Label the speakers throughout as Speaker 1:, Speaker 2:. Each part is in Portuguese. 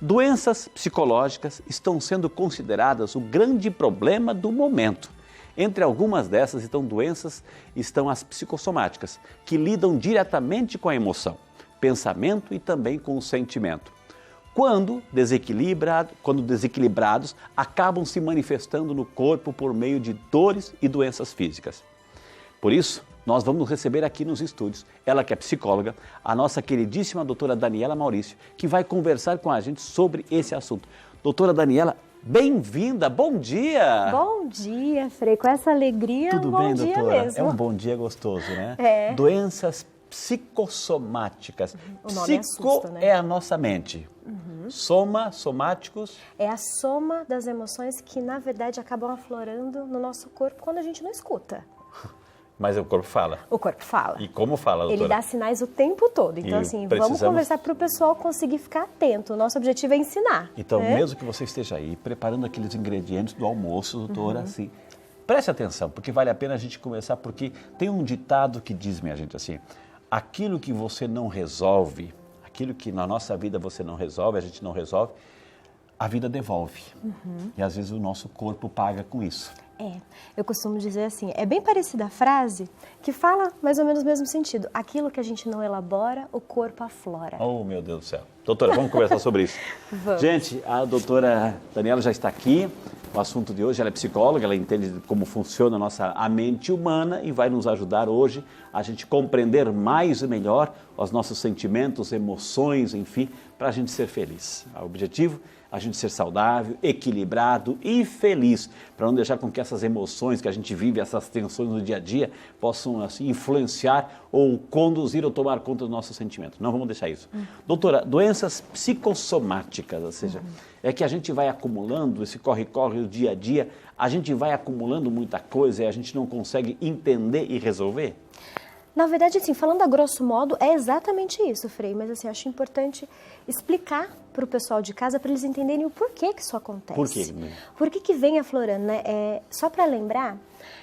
Speaker 1: Doenças psicológicas estão sendo consideradas o grande problema do momento. Entre algumas dessas estão as psicossomáticas, que lidam diretamente com a emoção, pensamento e também com o sentimento. Quando desequilibrados, acabam se manifestando no corpo por meio de dores e doenças físicas. Por isso, nós vamos receber aqui nos estúdios, ela que é psicóloga, a nossa queridíssima doutora Daniela Maurício, que vai conversar com a gente sobre esse assunto. Doutora Daniela, bem-vinda, bom dia!
Speaker 2: Bom dia, Frei, com essa alegria,
Speaker 1: Tudo
Speaker 2: bom
Speaker 1: bem,
Speaker 2: dia
Speaker 1: doutora?
Speaker 2: mesmo.
Speaker 1: É um bom dia gostoso, né?
Speaker 2: É.
Speaker 1: Doenças psicossomáticas.
Speaker 2: O nome assusta, né?
Speaker 1: É a nossa mente. Somáticos.
Speaker 2: É a soma das emoções que, na verdade, acabam aflorando no nosso corpo quando a gente não escuta.
Speaker 1: Mas o corpo fala.
Speaker 2: O corpo fala.
Speaker 1: E como fala, doutora?
Speaker 2: Ele dá sinais o tempo todo. Então, vamos conversar para o pessoal conseguir ficar atento. O nosso objetivo é ensinar.
Speaker 1: Então,
Speaker 2: né?
Speaker 1: mesmo que você esteja aí preparando aqueles ingredientes do almoço, doutora, assim, preste atenção, porque vale a pena a gente começar, porque tem um ditado que diz, minha gente, assim, aquilo que você não resolve, aquilo que na nossa vida você não resolve, a gente não resolve, a vida devolve. E às vezes o nosso corpo paga com isso.
Speaker 2: Eu costumo dizer assim, é bem parecida a frase que fala mais ou menos o mesmo sentido. Aquilo que a gente não elabora, o corpo aflora.
Speaker 1: Oh, meu Deus do céu. Doutora, vamos conversar sobre isso.
Speaker 2: Vamos.
Speaker 1: Gente, a doutora Daniela já está aqui. O assunto de hoje, ela é psicóloga, ela entende como funciona a mente humana e vai nos ajudar hoje a gente compreender mais e melhor os nossos sentimentos, emoções, enfim, para a gente ser feliz. O objetivo, a gente ser saudável, equilibrado e feliz, para não deixar com que essas emoções que a gente vive, essas tensões no dia a dia, possam assim, influenciar ou conduzir ou tomar conta dos nossos sentimentos. Não vamos deixar isso. Doutora, doenças psicossomáticas, ou seja, é que a gente vai acumulando, esse corre-corre do dia a dia, a gente vai acumulando muita coisa e a gente não consegue entender e resolver?
Speaker 2: Na verdade, assim, falando a grosso modo, é exatamente isso, Frei. Mas, assim, acho importante explicar para o pessoal de casa, para eles entenderem o porquê que isso acontece.
Speaker 1: Por quê?
Speaker 2: Por que vem aflorando, né? Só para lembrar,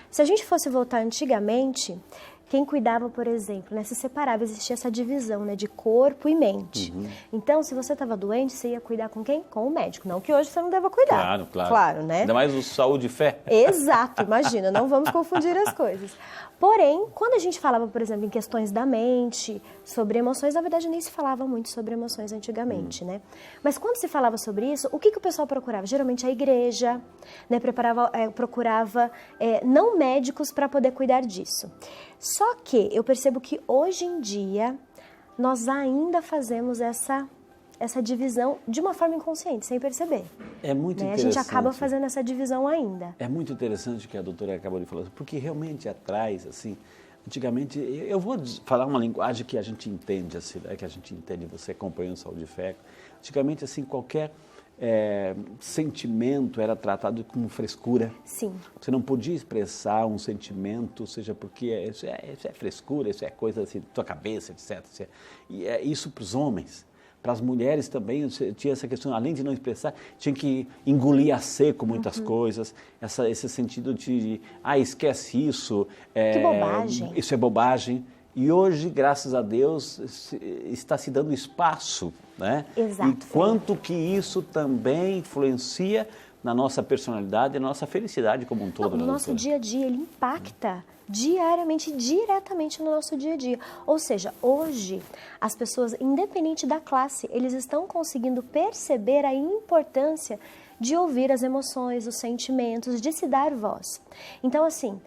Speaker 2: se a gente fosse voltar antigamente, quem cuidava, por exemplo, né, se separava, existia essa divisão, né, de corpo e mente. Então, se você estava doente, você ia cuidar com quem? Com o médico. Não que hoje você não deva cuidar.
Speaker 1: Claro,
Speaker 2: né?
Speaker 1: Ainda mais o saúde e fé.
Speaker 2: Exato, imagina, não vamos confundir as coisas. Porém, quando a gente falava, por exemplo, em questões da mente, sobre emoções, na verdade nem se falava muito sobre emoções antigamente, né? Mas quando se falava sobre isso, o que o pessoal procurava? Geralmente a igreja, né, procurava não médicos para poder cuidar disso. Só que eu percebo que hoje em dia nós ainda fazemos essa divisão de uma forma inconsciente, sem perceber.
Speaker 1: É muito interessante.
Speaker 2: A gente acaba fazendo essa divisão ainda.
Speaker 1: É muito interessante o que a doutora acabou de falar, porque realmente atrás, assim, antigamente, eu vou falar uma linguagem que a gente entende, assim, que a gente entende, você acompanhando saúde e fé. Antigamente, assim, qualquer sentimento era tratado como frescura.
Speaker 2: Sim.
Speaker 1: Você não podia expressar um sentimento, seja porque isso é frescura, isso é coisa assim, da tua cabeça, etc. E é isso para os homens. Para as mulheres também tinha essa questão, além de não expressar, tinha que engolir a seco muitas coisas, esse sentido de, esquece isso.
Speaker 2: Que bobagem.
Speaker 1: Isso é bobagem. E hoje, graças a Deus, está se dando espaço, né?
Speaker 2: Exato.
Speaker 1: E quanto que isso também influencia na nossa personalidade e na nossa felicidade como um todo.
Speaker 2: No nosso dia a dia, ele impacta diariamente, diretamente no nosso dia a dia. Ou seja, hoje, as pessoas, independente da classe, eles estão conseguindo perceber a importância de ouvir as emoções, os sentimentos, de se dar voz. Então, assim,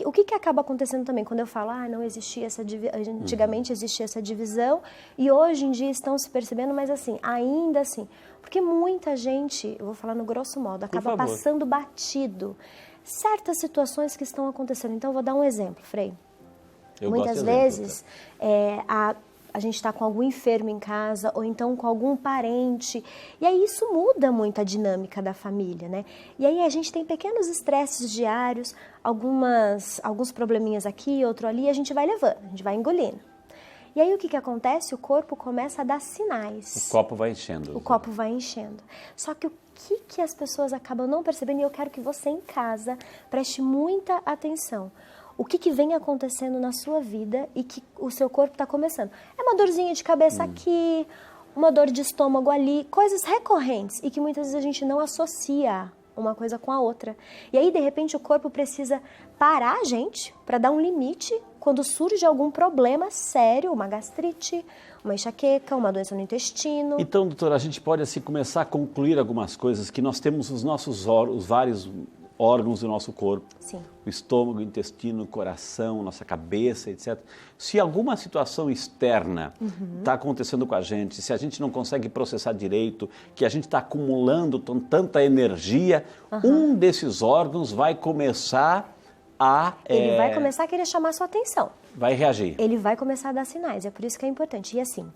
Speaker 2: o que acaba acontecendo também quando eu falo, não existia antigamente existia essa divisão e hoje em dia estão se percebendo, mas assim, ainda assim, porque muita gente, eu vou falar no grosso modo, acaba passando batido certas situações que estão acontecendo. Então, eu vou dar um exemplo, Frei. Muitas vezes, a gente está com algum enfermo em casa ou então com algum parente. E aí isso muda muito a dinâmica da família, né? E aí a gente tem pequenos estresses diários, alguns probleminhas aqui, outro ali, e a gente vai levando, a gente vai engolindo. E aí o que acontece? O corpo começa a dar sinais.
Speaker 1: O copo vai enchendo.
Speaker 2: O copo vai enchendo. Só que o que as pessoas acabam não percebendo, e eu quero que você em casa preste muita atenção. O que vem acontecendo na sua vida e que o seu corpo está começando. É uma dorzinha de cabeça aqui, uma dor de estômago ali, coisas recorrentes e que muitas vezes a gente não associa uma coisa com a outra. E aí, de repente, o corpo precisa parar a gente para dar um limite quando surge algum problema sério, uma gastrite, uma enxaqueca, uma doença no intestino.
Speaker 1: Então, doutora, a gente pode assim começar a concluir algumas coisas, que nós temos os nossos os vários órgãos do nosso corpo.
Speaker 2: Sim.
Speaker 1: O estômago, o intestino, o coração, nossa cabeça, etc. Se alguma situação externa está acontecendo com a gente, se a gente não consegue processar direito, que a gente está acumulando tanta energia, um desses órgãos vai começar a...
Speaker 2: Ele vai começar a querer chamar a sua atenção.
Speaker 1: Vai reagir.
Speaker 2: Ele vai começar a dar sinais, é por isso que é importante. E assim,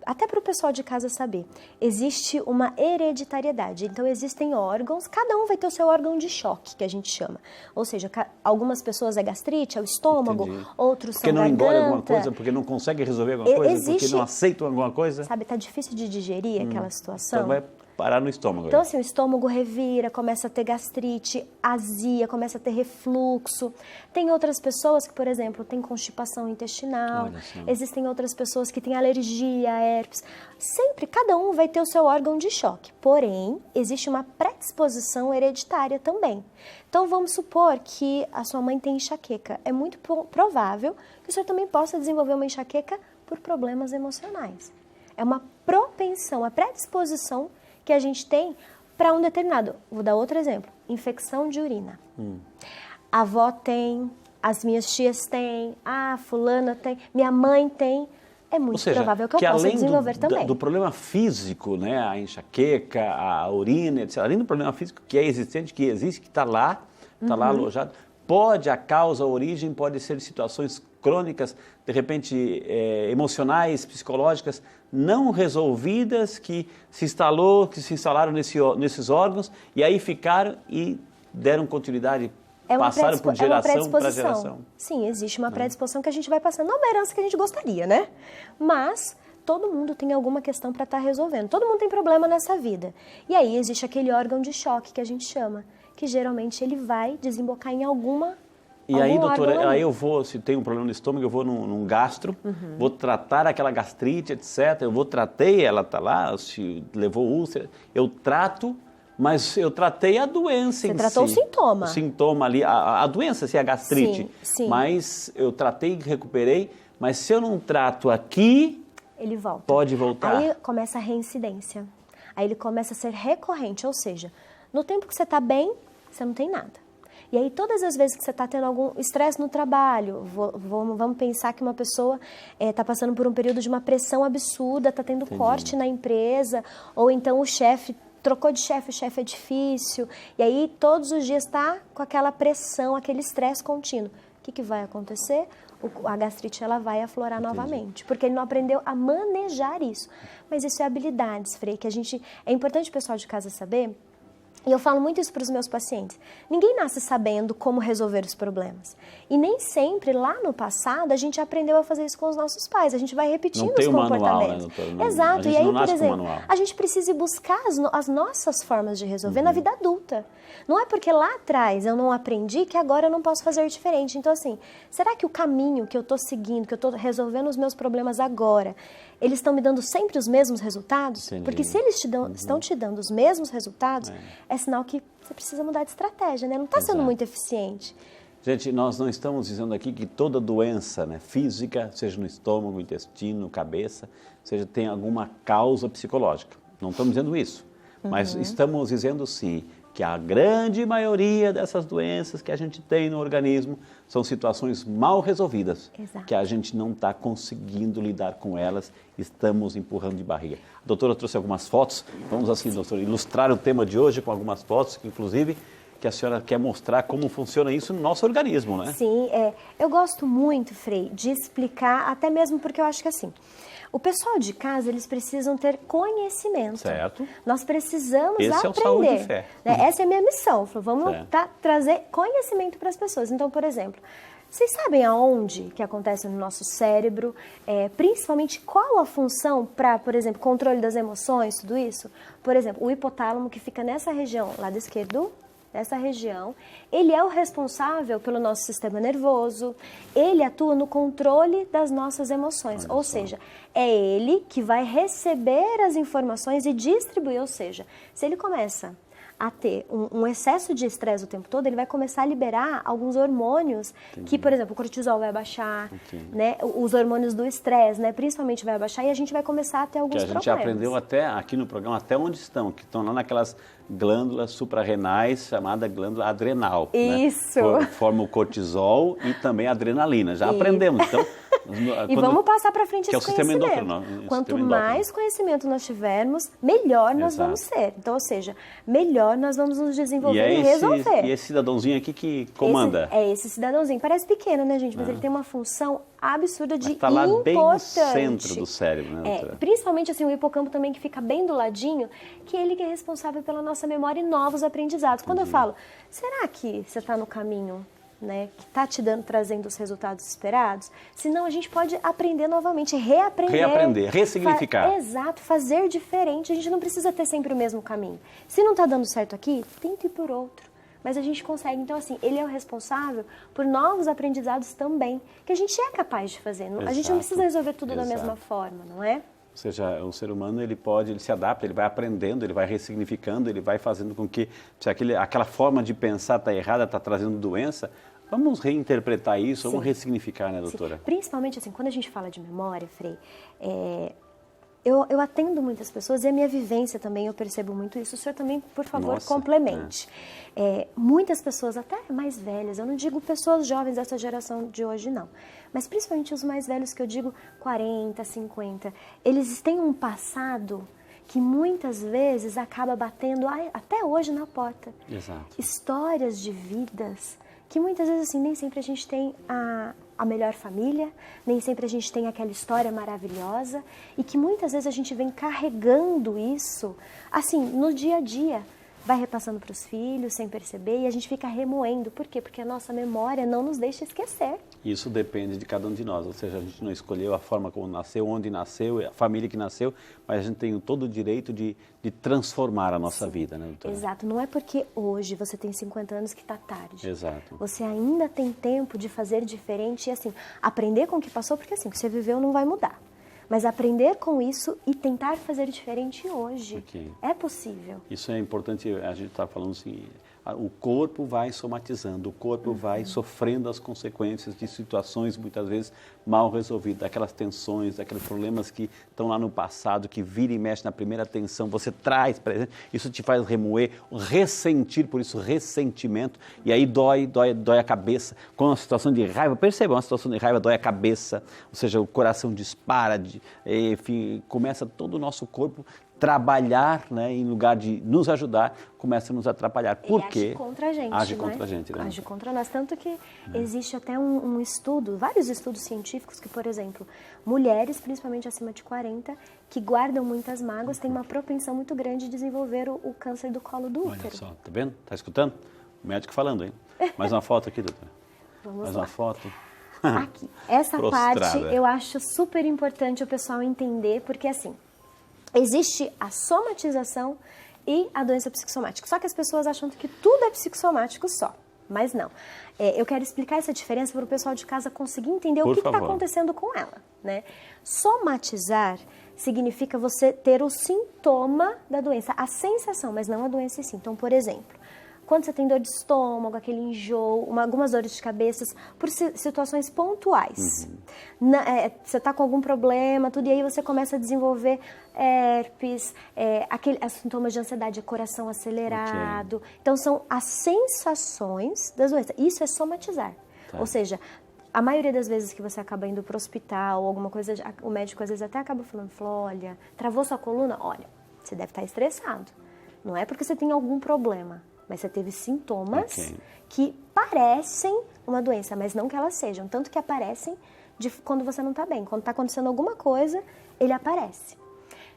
Speaker 2: até para o pessoal de casa saber, existe uma hereditariedade. Então, existem órgãos, cada um vai ter o seu órgão de choque, que a gente chama. Ou seja, algumas pessoas é gastrite, é o estômago, outros são garganta.
Speaker 1: Porque não engole alguma coisa, porque não consegue resolver alguma coisa, porque não aceitam alguma coisa.
Speaker 2: Sabe, tá difícil de digerir aquela situação.
Speaker 1: Então vai parar no estômago.
Speaker 2: Então, assim, o estômago revira, começa a ter gastrite, azia, começa a ter refluxo. Tem outras pessoas que, por exemplo, têm constipação intestinal. Existem outras pessoas que têm alergia, herpes. Sempre, cada um vai ter o seu órgão de choque. Porém, existe uma predisposição hereditária também. Então, vamos supor que a sua mãe tem enxaqueca. É muito provável que o senhor também possa desenvolver uma enxaqueca por problemas emocionais. É uma propensão, a predisposição que a gente tem para um determinado. Vou dar outro exemplo. Infecção de urina. A avó tem, as minhas tias têm, a fulana tem, minha mãe tem. É muito provável que eu possa desenvolver também.
Speaker 1: Do problema físico, né, a enxaqueca, a urina, etc. Além do problema físico que é existente, que existe, que está lá alojado, a causa, a origem pode ser situações crônicas, de repente emocionais, psicológicas, não resolvidas, que se instalaram nesses órgãos e aí ficaram e deram continuidade, passaram por geração para geração.
Speaker 2: Sim, existe uma predisposição que a gente vai passando, não é uma herança que a gente gostaria, né? Mas todo mundo tem alguma questão para estar resolvendo, todo mundo tem problema nessa vida. E aí existe aquele órgão de choque que a gente chama, que geralmente ele vai desembocar em alguma...
Speaker 1: E aí, doutora, aí eu vou, se tem um problema no estômago, eu vou num gastro, vou tratar aquela gastrite, etc. Tratei, ela está lá, se levou úlcera, eu trato, mas eu tratei a doença em si. Você
Speaker 2: tratou o sintoma.
Speaker 1: O sintoma ali, a doença, a gastrite.
Speaker 2: Sim.
Speaker 1: Mas eu tratei, recuperei, mas se eu não trato aqui,
Speaker 2: ele volta.
Speaker 1: Pode voltar.
Speaker 2: Aí começa a reincidência. Aí ele começa a ser recorrente, ou seja, no tempo que você está bem, você não tem nada. E aí, todas as vezes que você está tendo algum estresse no trabalho, vamos pensar que uma pessoa está passando por um período de uma pressão absurda, está tendo corte na empresa, ou então o chefe trocou de chefe, o chefe é difícil, e aí todos os dias está com aquela pressão, aquele estresse contínuo. O que vai acontecer? A gastrite ela vai aflorar novamente, porque ele não aprendeu a manejar isso. Mas isso é habilidades, Frei, que é importante o pessoal de casa saber. E eu falo muito isso para os meus pacientes. Ninguém nasce sabendo como resolver os problemas. E nem sempre, lá no passado, a gente aprendeu a fazer isso com os nossos pais. A gente vai repetindo os comportamentos.
Speaker 1: Manual, né, doutora?
Speaker 2: Exato. E aí, por exemplo, a gente precisa buscar as nossas formas de resolver na vida adulta. Não é porque lá atrás eu não aprendi que agora eu não posso fazer diferente. Então, assim, será que o caminho que eu estou seguindo, que eu estou resolvendo os meus problemas agora, eles estão me dando sempre os mesmos resultados?
Speaker 1: Entendi.
Speaker 2: Porque se eles estão te dando os mesmos resultados, é sinal que você precisa mudar de estratégia, né? Não está sendo muito eficiente.
Speaker 1: Gente, nós não estamos dizendo aqui que toda doença, né, física, seja no estômago, intestino, cabeça, tem alguma causa psicológica. Não estamos dizendo isso. Mas estamos dizendo sim que a grande maioria dessas doenças que a gente tem no organismo são situações mal resolvidas, que a gente não está conseguindo lidar com elas, estamos empurrando de barriga. A doutora trouxe algumas fotos, vamos assim, doutora, ilustrar o tema de hoje com algumas fotos, inclusive, que a senhora quer mostrar como funciona isso no nosso organismo, né?
Speaker 2: Sim, eu gosto muito, Frei, de explicar, até mesmo porque eu acho que assim, o pessoal de casa, eles precisam ter conhecimento.
Speaker 1: Certo.
Speaker 2: Nós precisamos aprender.
Speaker 1: Esse é o Saúde e Fé.
Speaker 2: Essa é a minha missão. Vamos trazer conhecimento para as pessoas. Então, por exemplo, vocês sabem aonde que acontece no nosso cérebro? Principalmente qual a função para, por exemplo, controle das emoções, tudo isso? Por exemplo, o hipotálamo que fica nessa região, lado esquerdo, dessa região, ele é o responsável pelo nosso sistema nervoso, ele atua no controle das nossas emoções, ou seja, é ele que vai receber as informações e distribuir, ou seja, se ele começa a ter um excesso de estresse o tempo todo, ele vai começar a liberar alguns hormônios que, por exemplo, o cortisol vai abaixar, né? Os hormônios do estresse, né? Principalmente vai abaixar e a gente vai começar a ter alguns problemas.
Speaker 1: Que a gente aprendeu até aqui no programa, até onde estão, que estão lá naquelas glândulas suprarrenais, chamada glândula adrenal.
Speaker 2: Isso.
Speaker 1: Né? Forma o cortisol e também a adrenalina. Já aprendemos, então...
Speaker 2: E vamos passar para frente esse
Speaker 1: conhecimento.
Speaker 2: Quanto mais conhecimento nós tivermos, melhor nós vamos ser. Então, ou seja, melhor nós vamos nos desenvolver e resolver.
Speaker 1: E esse cidadãozinho aqui que comanda?
Speaker 2: Esse cidadãozinho. Parece pequeno, né, gente? Mas ele tem uma função absurda de
Speaker 1: importante. Está lá bem no
Speaker 2: centro
Speaker 1: do cérebro, né, doutora?
Speaker 2: Principalmente assim, o hipocampo também, que fica bem do ladinho, que ele que é responsável pela nossa memória e novos aprendizados. Quando eu falo, será que você está no caminho, né, que está trazendo os resultados esperados? Senão a gente pode aprender novamente, reaprender,
Speaker 1: ressignificar.
Speaker 2: Exato, fazer diferente. A gente não precisa ter sempre o mesmo caminho. Se não está dando certo aqui, tenta ir por outro. Mas a gente consegue. Então, assim, ele é o responsável por novos aprendizados também, que a gente é capaz de fazer. A gente não precisa resolver tudo da mesma forma, não é?
Speaker 1: Ou seja, o ser humano ele se adapta, ele vai aprendendo, ele vai ressignificando, ele vai fazendo com que, se aquela forma de pensar está errada, está trazendo doença, vamos reinterpretar isso, vamos ressignificar, né, doutora?
Speaker 2: Sim. Principalmente assim, quando a gente fala de memória, Frei, eu atendo muitas pessoas e a minha vivência também, eu percebo muito isso. O senhor também, por favor, complemente. Muitas pessoas, até mais velhas, eu não digo pessoas jovens dessa geração de hoje, não. Mas principalmente os mais velhos, que eu digo 40, 50, eles têm um passado que muitas vezes acaba batendo até hoje na porta.
Speaker 1: Exato.
Speaker 2: Histórias de vidas que muitas vezes assim, nem sempre a gente tem a melhor família, nem sempre a gente tem aquela história maravilhosa e que muitas vezes a gente vem carregando isso, assim, no dia a dia. Vai repassando para os filhos sem perceber e a gente fica remoendo. Por quê? Porque a nossa memória não nos deixa esquecer.
Speaker 1: Isso depende de cada um de nós, ou seja, a gente não escolheu a forma como nasceu, onde nasceu, a família que nasceu, mas a gente tem todo o direito de transformar a nossa vida, né, doutora?
Speaker 2: Exato, não é porque hoje você tem 50 anos que está tarde.
Speaker 1: Exato.
Speaker 2: Você ainda tem tempo de fazer diferente e assim, aprender com o que passou, porque assim, o que você viveu não vai mudar. Mas aprender com isso e tentar fazer diferente hoje. É possível.
Speaker 1: Isso é importante, a gente está falando assim, o corpo vai somatizando, o corpo vai sofrendo as consequências de situações muitas vezes mal resolvidas, daquelas tensões, daqueles problemas que estão lá no passado, que vira e mexe na primeira tensão, você traz para isso, te faz remoer, ressentir, por isso ressentimento, e aí dói a cabeça. Com uma situação de raiva, perceba, uma situação de raiva dói a cabeça, ou seja, o coração dispara, enfim, começa todo o nosso corpo trabalhar, né, em lugar de nos ajudar, começa a nos atrapalhar. Por quê?
Speaker 2: Age contra a gente.
Speaker 1: Age contra a gente, né?
Speaker 2: Age contra nós. Tanto que existe até um estudo, vários estudos científicos que, por exemplo, mulheres, principalmente acima de 40, que guardam muitas mágoas, têm uma propensão muito grande de desenvolver o câncer do colo do útero.
Speaker 1: Olha só, tá vendo? Tá escutando? O médico falando, hein? Mais uma foto aqui, doutora.
Speaker 2: Vamos lá.
Speaker 1: Uma foto.
Speaker 2: Aqui. Essa
Speaker 1: Prostrada.
Speaker 2: parte eu acho super importante o pessoal entender, porque assim, existe a somatização e a doença psicossomática. Só que as pessoas acham que tudo é psicossomático só, mas não. Eu quero explicar essa diferença para o pessoal de casa conseguir entender o que está acontecendo com ela, né? Somatizar significa você ter o sintoma da doença, a sensação, mas não a doença em si. Então, por exemplo, quando você tem dor de estômago, aquele enjoo, algumas dores de cabeça, por situações pontuais. Você está com algum problema, tudo, e aí você começa a desenvolver herpes, os sintomas de ansiedade, coração acelerado. Então, são as sensações das doenças. Isso é somatizar. Ou seja, a maioria das vezes que você acaba indo para o hospital, alguma coisa, o médico às vezes até acaba falando, olha, travou sua coluna? Olha, você deve estar estressado. Não é porque você tem algum problema, mas você teve sintomas que parecem uma doença, mas não que elas sejam. Tanto que aparecem quando você não está bem. Quando está acontecendo alguma coisa, ele aparece.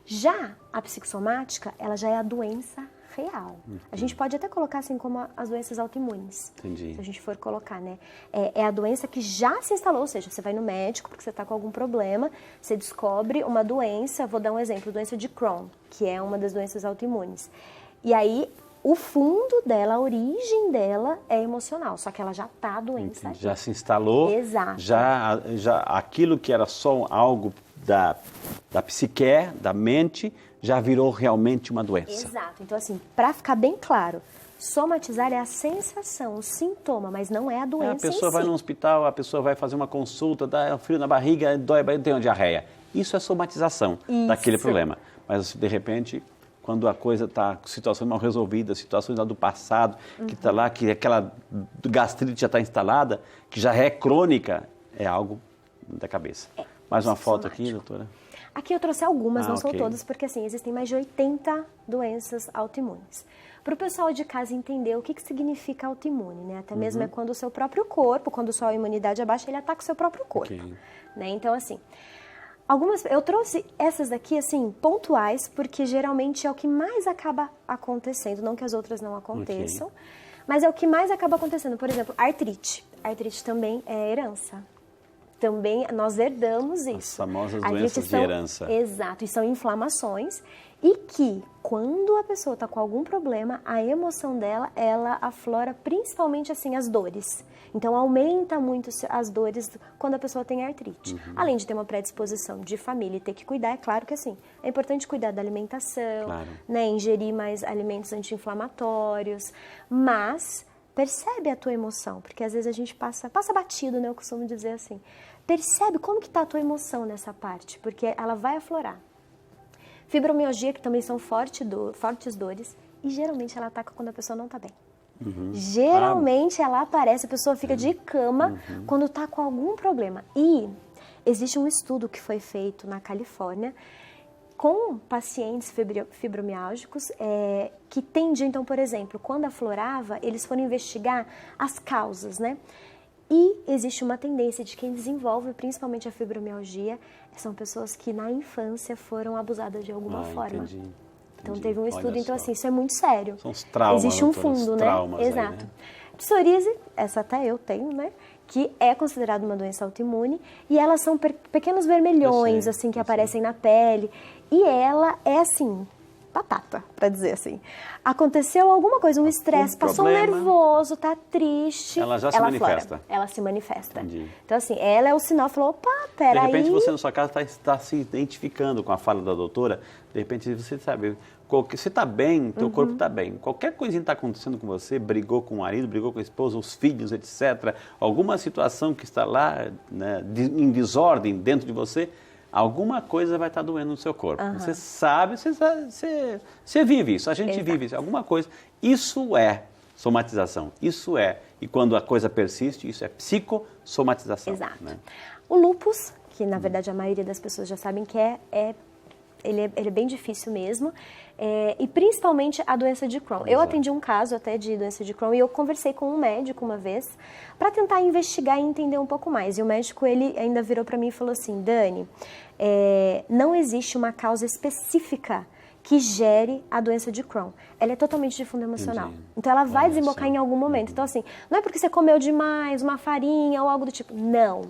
Speaker 2: Já a psicossomática, ela já é a doença real. A gente pode até colocar assim como as doenças autoimunes.
Speaker 1: Entendi.
Speaker 2: Se a gente for colocar, né? É a doença que já se instalou, ou seja, você vai no médico porque você está com algum problema, você descobre uma doença, vou dar um exemplo, doença de Crohn, que é uma das doenças autoimunes. E aí, o fundo dela, a origem dela é emocional, só que ela já está doente.
Speaker 1: Já se instalou.
Speaker 2: Exato.
Speaker 1: Já aquilo que era só algo da psique, da mente, já virou realmente uma doença.
Speaker 2: Exato. Então, assim, para ficar bem claro, somatizar é a sensação, o sintoma, mas não é a doença em si.
Speaker 1: A pessoa vai no hospital, a pessoa vai fazer uma consulta, dá frio na barriga, dói, tem uma diarreia. Isso é somatização daquele problema. Mas, de repente, quando a coisa está, situações mal resolvidas, situações lá do passado, que está lá, que aquela gastrite já está instalada, que já é crônica, é algo da cabeça. Mais uma foto aqui, doutora.
Speaker 2: Aqui eu trouxe algumas, não são todas, porque assim, existem mais de 80 doenças autoimunes. Para o pessoal de casa entender o que significa autoimune, né? Até mesmo é quando o seu próprio corpo, quando sua imunidade é baixa, ele ataca o seu próprio corpo. Né? Então, assim, eu trouxe essas daqui, assim, pontuais, porque geralmente é o que mais acaba acontecendo, não que as outras não aconteçam, mas é o que mais acaba acontecendo. Por exemplo, artrite. Artrite também é herança. Também nós herdamos isso.
Speaker 1: As famosas doenças de herança.
Speaker 2: Exato, e são inflamações e que, quando a pessoa está com algum problema, a emoção dela, ela aflora principalmente assim as dores. Então, aumenta muito as dores quando a pessoa tem artrite. Além de ter uma predisposição de família e ter que cuidar, é claro que assim, é importante cuidar da alimentação, né, ingerir mais alimentos anti-inflamatórios, mas percebe a tua emoção, porque às vezes a gente passa batido, né, eu costumo dizer assim. Percebe como que está a tua emoção nessa parte, porque ela vai aflorar. Fibromialgia, que também são fortes dores, e geralmente ela ataca quando a pessoa não está bem. Geralmente ela aparece, a pessoa fica de cama quando está com algum problema. E existe um estudo que foi feito na Califórnia com pacientes fibromialgicos que tendiam, então, por exemplo, quando aflorava, eles foram investigar as causas, né? E existe uma tendência de quem desenvolve principalmente a fibromialgia, são pessoas que na infância foram abusadas de alguma forma.
Speaker 1: Entendi.
Speaker 2: Então teve um estudo, então assim, isso é muito sério.
Speaker 1: São os traumas.
Speaker 2: Existe um fundo, né? Exato. Aí, né? Psoríase, essa até eu tenho, né? Que é considerada uma doença autoimune e elas são pequenos vermelhões, assim, que aparecem na pele. E ela é assim, batata, para dizer assim. Aconteceu alguma coisa, um estresse, passou nervoso, tá triste.
Speaker 1: Ela já se manifesta.
Speaker 2: Flora, ela se manifesta.
Speaker 1: Entendi.
Speaker 2: Então, assim, ela é o sinal, falou, opa, peraí.
Speaker 1: De repente você na sua casa está se identificando com a fala da doutora, de repente você sabe, você está bem, teu corpo está bem. Qualquer coisinha que está acontecendo com você, brigou com o marido, brigou com a esposa, os filhos, etc. Alguma situação que está lá, né, em desordem dentro de você, alguma coisa vai estar doendo no seu corpo. Você sabe, você vive isso, a gente vive isso, alguma coisa. Isso é somatização, isso é. E quando a coisa persiste, isso é psicossomatização.
Speaker 2: Exato.
Speaker 1: Né?
Speaker 2: O lúpus, que na verdade a maioria das pessoas já sabem que ele é bem difícil mesmo, e principalmente a doença de Crohn. Eu atendi um caso até de doença de Crohn e eu conversei com um médico uma vez para tentar investigar e entender um pouco mais. E o médico, ele ainda virou para mim e falou assim, Dani, não existe uma causa específica que gere a doença de Crohn. Ela é totalmente de fundo emocional.
Speaker 1: Entendi.
Speaker 2: Então ela vai desembocar em algum momento. Então assim, não é porque você comeu demais, uma farinha ou algo do tipo. Não.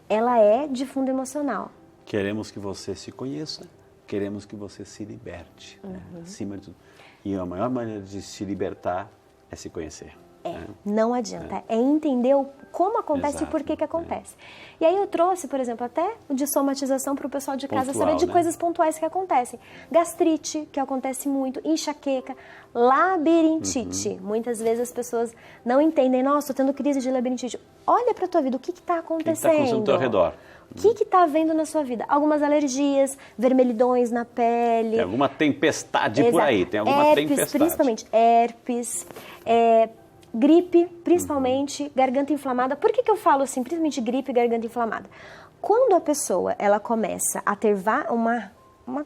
Speaker 2: Ela é de fundo emocional.
Speaker 1: Queremos que você se conheça. Queremos que você se liberte, né? Acima de tudo. E a maior maneira de se libertar é se conhecer. Né?
Speaker 2: Não adianta. É entender como acontece e por que acontece. E aí eu trouxe, por exemplo, até de somatização para o pessoal de casa saber de coisas pontuais que acontecem. Gastrite, que acontece muito, enxaqueca, labirintite. Muitas vezes as pessoas não entendem, nossa, estou tendo crise de labirintite. Olha para a tua vida, o que está acontecendo?
Speaker 1: O que está acontecendo ao teu redor?
Speaker 2: O que está havendo na sua vida? Algumas alergias, vermelhidões na pele.
Speaker 1: Tem alguma tempestade por aí, tem alguma tempestade.
Speaker 2: Principalmente herpes, gripe, principalmente, garganta inflamada. Por que eu falo assim, principalmente gripe e garganta inflamada? Quando a pessoa ela começa a ter uma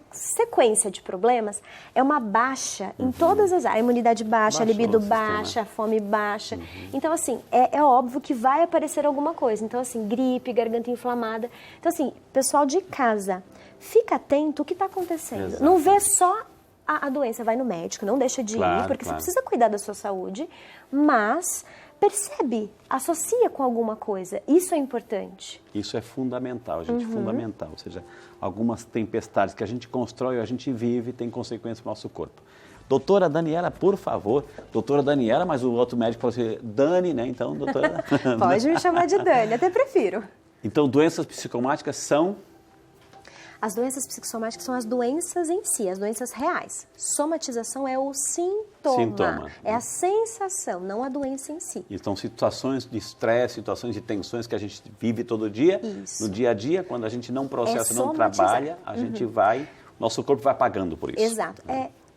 Speaker 2: sequência de problemas, é uma baixa em todas as áreas. A imunidade baixa, a libido baixa, a fome baixa. Então, assim, é óbvio que vai aparecer alguma coisa. Então, assim, gripe, garganta inflamada. Então, assim, pessoal de casa, fica atento o que está acontecendo. Exato. Não vê só a doença, vai no médico, não deixa de ir, porque você precisa cuidar da sua saúde, mas percebe, associa com alguma coisa. Isso é importante.
Speaker 1: Isso é fundamental, gente, fundamental. Ou seja, algumas tempestades que a gente constrói, a gente vive, tem consequências para o nosso corpo. Doutora Daniela, por favor. Doutora Daniela, mas o outro médico falou assim, Dani, né? Então, doutora...
Speaker 2: Pode me chamar de Dani, até prefiro.
Speaker 1: Então, doenças psicosomáticas são...
Speaker 2: As doenças psicossomáticas são as doenças em si, as doenças reais. Somatização é o sintoma. É a sensação, não a doença em si.
Speaker 1: Então, situações de estresse, situações de tensões que a gente vive todo dia, no dia a dia, quando a gente não processa, não trabalha, a gente vai, nosso corpo vai pagando por isso.
Speaker 2: Exato.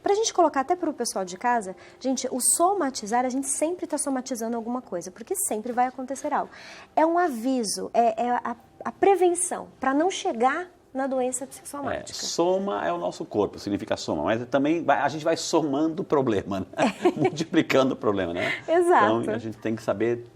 Speaker 2: Para a gente colocar até para o pessoal de casa, gente, o somatizar, a gente sempre está somatizando alguma coisa, porque sempre vai acontecer algo. É um aviso, a prevenção, para não chegar na doença psicossomática.
Speaker 1: Soma é o nosso corpo, significa soma, mas também a gente vai somando o problema, né? Multiplicando o problema, né?
Speaker 2: Exato.
Speaker 1: Então a gente tem que saber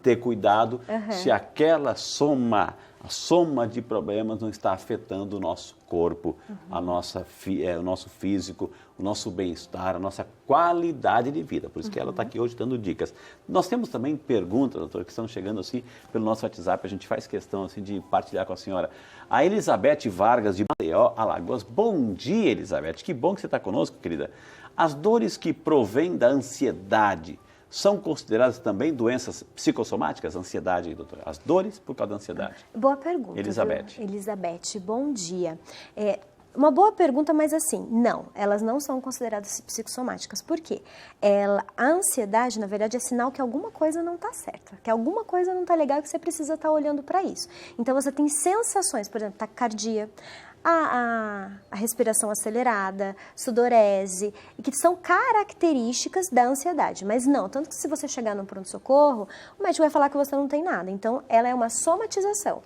Speaker 1: ter cuidado se aquela soma, a soma de problemas não está afetando o nosso corpo, o nosso físico, o nosso bem-estar, a nossa qualidade de vida. Por isso que ela está aqui hoje dando dicas. Nós temos também perguntas, doutora, que estão chegando assim pelo nosso WhatsApp. A gente faz questão assim de partilhar com a senhora. A Elizabeth Vargas de Maceió, Alagoas. Bom dia, Elizabeth. Que bom que você está conosco, querida. As dores que provêm da ansiedade são consideradas também doenças psicossomáticas? Ansiedade, doutora. As dores por causa da ansiedade.
Speaker 2: Boa pergunta.
Speaker 1: Elizabeth.
Speaker 2: Viu? Elizabeth, bom dia. Uma boa pergunta, mas assim, não, elas não são consideradas psicossomáticas. Por quê? A ansiedade, na verdade, é sinal que alguma coisa não está certa, que alguma coisa não está legal e que você precisa estar olhando para isso. Então, você tem sensações, por exemplo, taquicardia, a respiração acelerada, sudorese, que são características da ansiedade. Mas não, tanto que se você chegar no pronto-socorro, o médico vai falar que você não tem nada. Então, ela é uma somatização.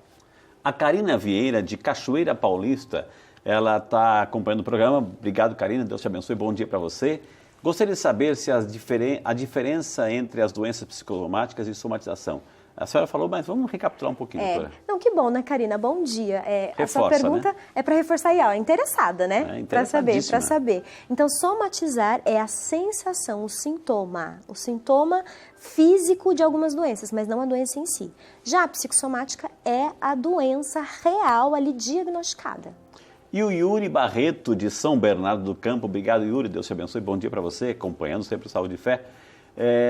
Speaker 1: A Karina Vieira, de Cachoeira Paulista, ela está acompanhando o programa. Obrigado, Karina, Deus te abençoe, bom dia para você. Gostaria de saber se a diferença entre as doenças psicossomáticas e somatização. A senhora falou, mas vamos recapitular um pouquinho, doutora.
Speaker 2: Não, que bom, né, Karina? Bom dia. A sua
Speaker 1: Reforça,
Speaker 2: pergunta,
Speaker 1: né?
Speaker 2: É para reforçar aí, ó, interessada, né? Para
Speaker 1: Interessadíssima.
Speaker 2: saber. Então, somatizar é a sensação, o sintoma físico de algumas doenças, mas não a doença em si. Já a psicossomática é a doença real ali diagnosticada.
Speaker 1: E o Yuri Barreto, de São Bernardo do Campo. Obrigado, Yuri, Deus te abençoe, bom dia para você, acompanhando sempre o Saúde e Fé.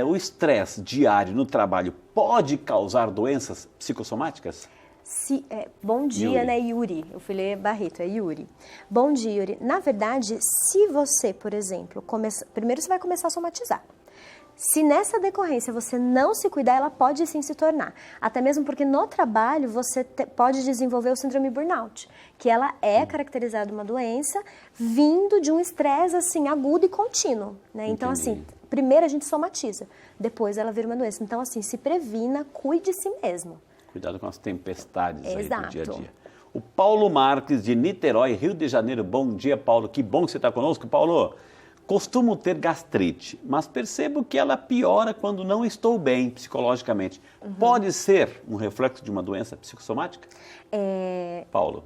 Speaker 1: O estresse diário no trabalho pode causar doenças psicossomáticas?
Speaker 2: Bom dia,
Speaker 1: Yuri.
Speaker 2: né, Yuri? Eu falei Barreto, é Yuri. Bom dia, Yuri. Na verdade, se você, por exemplo, primeiro você vai começar a somatizar. Se nessa decorrência você não se cuidar, ela pode sim se tornar. Até mesmo porque no trabalho você pode desenvolver o síndrome burnout, que ela é caracterizada uma doença vindo de um estresse assim agudo e contínuo, né? Então assim, primeiro a gente somatiza, depois ela vira uma doença. Então assim, se previna, cuide de si mesmo.
Speaker 1: Cuidado com as tempestades aí do
Speaker 2: Exato.
Speaker 1: dia a dia. O Paulo Marques, de Niterói, Rio de Janeiro. Bom dia, Paulo. Que bom que você está conosco, Paulo. Costumo ter gastrite, mas percebo que ela piora quando não estou bem psicologicamente. Pode ser um reflexo de uma doença psicossomática? Paulo.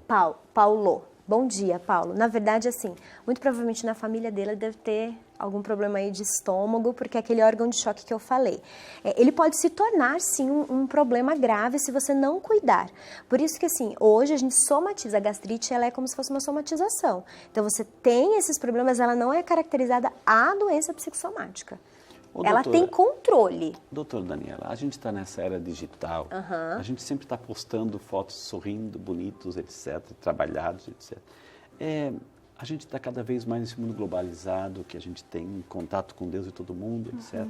Speaker 2: Paulo. Bom dia, Paulo. Na verdade, assim, muito provavelmente na família dele deve ter algum problema aí de estômago, porque é aquele órgão de choque que eu falei. Ele pode se tornar, sim, um problema grave se você não cuidar. Por isso que, assim, hoje a gente somatiza a gastrite, ela é como se fosse uma somatização. Então, você tem esses problemas, ela não é caracterizada a doença psicossomática. Ela tem controle.
Speaker 1: Doutora Daniela, a gente está nessa era digital, a gente sempre está postando fotos sorrindo, bonitos, etc., trabalhados, etc. A gente está cada vez mais nesse mundo globalizado, que a gente tem contato com Deus e todo mundo, etc.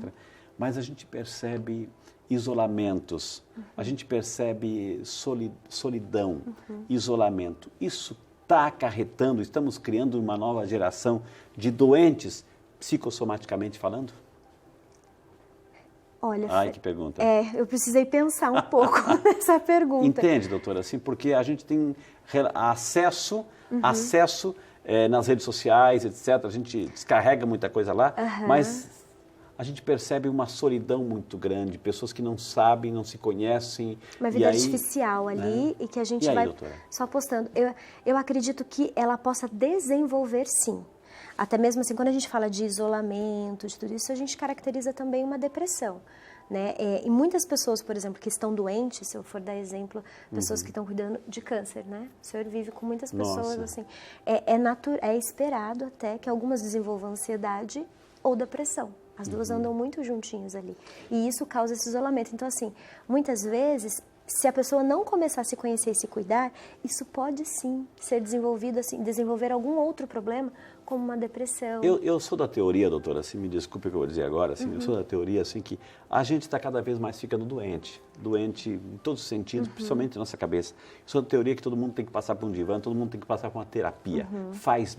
Speaker 1: Mas a gente percebe isolamentos, a gente percebe solidão, isolamento. Isso está acarretando, estamos criando uma nova geração de doentes psicossomaticamente falando?
Speaker 2: Olha,
Speaker 1: ai, que pergunta.
Speaker 2: Eu precisei pensar um pouco nessa pergunta.
Speaker 1: Entende, doutora? Assim, porque a gente tem acesso nas redes sociais, etc. A gente descarrega muita coisa lá, mas a gente percebe uma solidão muito grande, pessoas que não sabem, não se conhecem.
Speaker 2: Uma vida artificial ali e que a gente vai
Speaker 1: doutora?
Speaker 2: Só postando. Eu acredito que ela possa desenvolver, sim. Até mesmo assim, quando a gente fala de isolamento, de tudo isso, a gente caracteriza também uma depressão. né? E muitas pessoas, por exemplo, que estão doentes, se eu for dar exemplo, pessoas que estão cuidando de câncer, né? O senhor vive com muitas pessoas,
Speaker 1: Nossa.
Speaker 2: assim. É esperado até que algumas desenvolvam ansiedade ou depressão. As duas andam muito juntinhas ali. E isso causa esse isolamento. Então, assim, muitas vezes, se a pessoa não começar a se conhecer e se cuidar, isso pode sim ser desenvolvido, assim, desenvolver algum outro problema, como uma depressão.
Speaker 1: Eu sou da teoria, doutora, assim, me desculpe o que eu vou dizer agora, assim, eu sou da teoria assim, que a gente está cada vez mais ficando doente em todos os sentidos, principalmente na nossa cabeça. Eu sou da teoria que todo mundo tem que passar por um divã, todo mundo tem que passar por uma terapia. Faz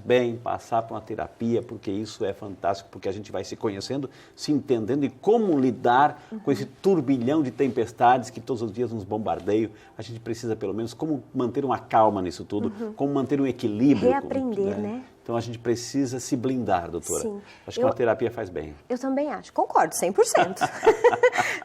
Speaker 1: bem passar por uma terapia, porque isso é fantástico, porque a gente vai se conhecendo, se entendendo e como lidar com esse turbilhão de tempestades que todos os dias nos bombardeiam. A gente precisa, pelo menos, como manter uma calma nisso tudo, como manter um equilíbrio.
Speaker 2: Reaprender, né?
Speaker 1: Então, a gente precisa se blindar, doutora.
Speaker 2: Sim.
Speaker 1: Acho que uma terapia faz bem.
Speaker 2: Eu também acho, concordo, 100%.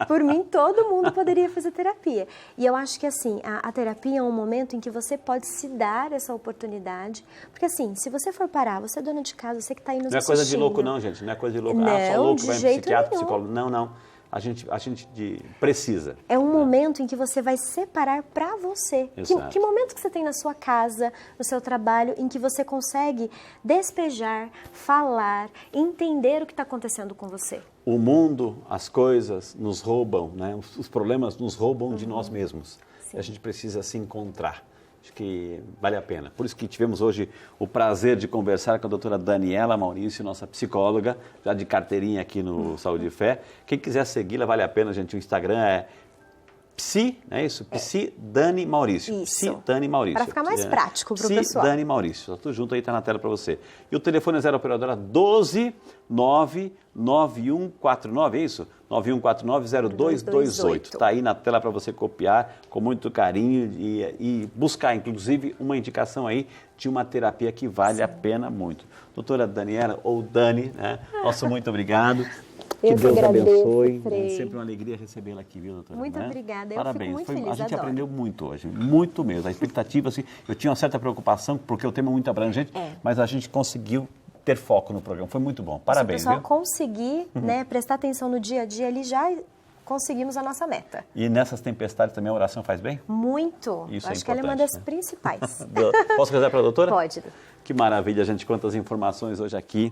Speaker 2: Por mim, todo mundo poderia fazer terapia. E eu acho que, assim, a terapia é um momento em que você pode se dar essa oportunidade. Porque, assim, se você for parar, você é dona de casa, você que está aí nos assistindo.
Speaker 1: Não é coisa de louco, não, gente. Não é coisa de louco.
Speaker 2: Não,
Speaker 1: só louco
Speaker 2: de
Speaker 1: vai no
Speaker 2: jeito
Speaker 1: psiquiatra,
Speaker 2: nenhum.
Speaker 1: psicólogo. Não. A gente precisa.
Speaker 2: É um momento em que você vai separar para você.
Speaker 1: Exato.
Speaker 2: Que momento que você tem na sua casa, no seu trabalho, em que você consegue despejar, falar, entender o que está acontecendo com você?
Speaker 1: O mundo, as coisas nos roubam, né? Os problemas nos roubam de nós mesmos.
Speaker 2: Sim.
Speaker 1: A gente precisa se encontrar. Acho que vale a pena. Por isso que tivemos hoje o prazer de conversar com a doutora Daniela Maurício, nossa psicóloga, já de carteirinha aqui no Saúde e Fé. Quem quiser segui-la, vale a pena, gente. O Instagram é Psi, não é isso? Psi Dani Maurício.
Speaker 2: Isso.
Speaker 1: Psi Dani Maurício.
Speaker 2: Para ficar mais prático para o
Speaker 1: Psi
Speaker 2: pessoal.
Speaker 1: Dani Maurício. Tá tudo junto aí, tá na tela para você. E o telefone é 0 operadora 12 99149, é isso? 9149-0228. Está aí na tela para você copiar com muito carinho e buscar, inclusive, uma indicação aí de uma terapia que vale a pena muito. Doutora Daniela, ou Dani, né? Nosso muito obrigado.
Speaker 2: Eu
Speaker 1: que Deus
Speaker 2: agradeço,
Speaker 1: abençoe.
Speaker 2: Frei.
Speaker 1: É sempre uma alegria recebê-la aqui, viu, doutora?
Speaker 2: Muito
Speaker 1: né?
Speaker 2: obrigada. Eu
Speaker 1: Parabéns.
Speaker 2: fico muito feliz,
Speaker 1: A gente
Speaker 2: adoro.
Speaker 1: aprendeu muito hoje, muito mesmo. A expectativa, assim, eu tinha uma certa preocupação, porque o tema é muito abrangente, mas a gente conseguiu ter foco no programa. Foi muito bom. Parabéns,
Speaker 2: se o pessoal
Speaker 1: viu?
Speaker 2: conseguir, né, prestar atenção no dia a dia, ali já conseguimos a nossa meta.
Speaker 1: E nessas tempestades também a oração faz bem?
Speaker 2: Muito.
Speaker 1: Isso
Speaker 2: Eu
Speaker 1: é
Speaker 2: acho que ela é uma
Speaker 1: importante,
Speaker 2: das
Speaker 1: né?
Speaker 2: principais.
Speaker 1: Posso rezar para a doutora?
Speaker 2: Pode.
Speaker 1: Que maravilha, gente, quantas informações hoje aqui.